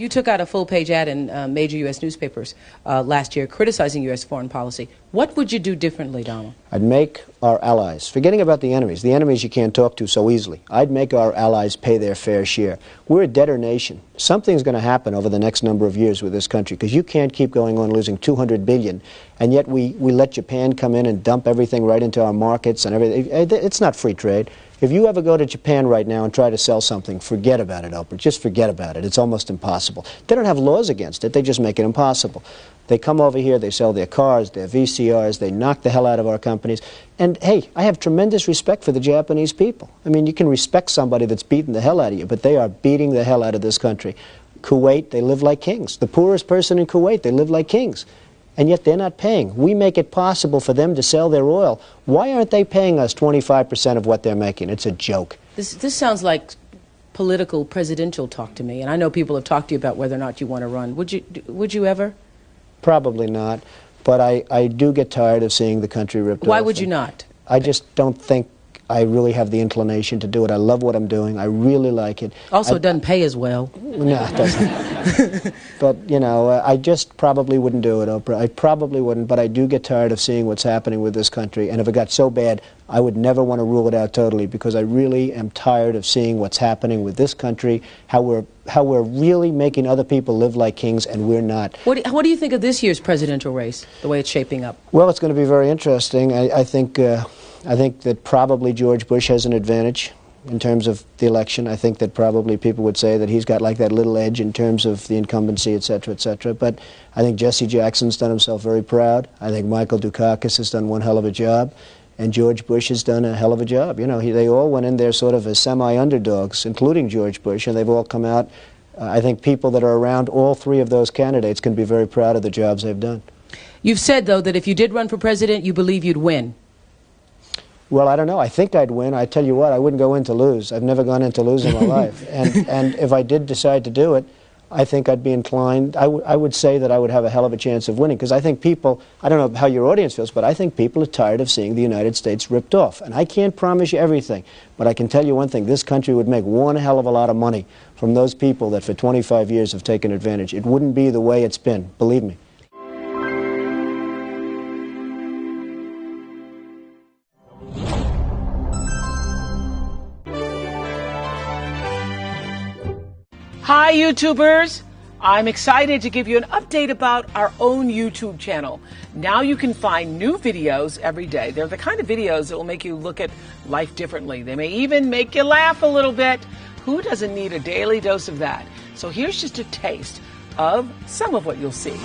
You took out a full-page ad in major U.S. newspapers last year criticizing U.S. foreign policy. What would you do differently, Donald? I'd make our allies, forgetting about the enemies you can't talk to so easily, I'd make our allies pay their fair share. We're a debtor nation. Something's going to happen over the next number of years with this country, because you can't keep going on losing $200 billion, and yet we let Japan come in and dump everything right into our markets and everything. It's not free trade. If you ever go to Japan right now and try to sell something, forget about it, Oprah. Just forget about it. It's almost impossible. They don't have laws against it. They just make it impossible. They come over here, they sell their cars, their VCRs, they knock the hell out of our companies. And, hey, I have tremendous respect for the Japanese people. I mean, you can respect somebody that's beating the hell out of you, but they are beating the hell out of this country. Kuwait, they live like kings. The poorest person in Kuwait, they live like kings. And yet they're not paying. We make it possible for them to sell their oil. Why aren't they paying us 25% of what they're making? It's a joke. This sounds like political presidential talk to me, and I know people have talked to you about whether or not you want to run. Would you ever? Probably not, but I do get tired of seeing the country ripped off. Why would you not? I just don't think I really have the inclination to do it. I love what I'm doing. I really like it. Also, it doesn't pay as well. No, it doesn't. But, you know, I just probably wouldn't do it, Oprah. I probably wouldn't, but I do get tired of seeing what's happening with this country. And if it got so bad, I would never want to rule it out totally, because I really am tired of seeing what's happening with this country, how we're really making other people live like kings, and we're not. What do you think of this year's presidential race, the way it's shaping up? Well, it's going to be very interesting. I think that probably George Bush has an advantage in terms of the election. I think that probably people would say that he's got like that little edge in terms of the incumbency, et cetera, et cetera. But I think Jesse Jackson's done himself very proud. I think Michael Dukakis has done one hell of a job. And George Bush has done a hell of a job. You know, they all went in there sort of as semi-underdogs, including George Bush, and they've all come out. I think people that are around all three of those candidates can be very proud of the jobs they've done. You've said, though, that if you did run for president, you believe you'd win. Well, I don't know. I think I'd win. I tell you what, I wouldn't go in to lose. I've never gone in to lose in my life. And if I did decide to do it, I think I'd be inclined, I would say that I would have a hell of a chance of winning, because I think people, I don't know how your audience feels, but I think people are tired of seeing the United States ripped off. And I can't promise you everything, but I can tell you one thing, this country would make one hell of a lot of money from those people that for 25 years have taken advantage. It wouldn't be the way it's been, believe me. Hi, YouTubers! I'm excited to give you an update about our own YouTube channel. Now you can find new videos every day. They're the kind of videos that will make you look at life differently. They may even make you laugh a little bit. Who doesn't need a daily dose of that? So here's just a taste of some of what you'll see.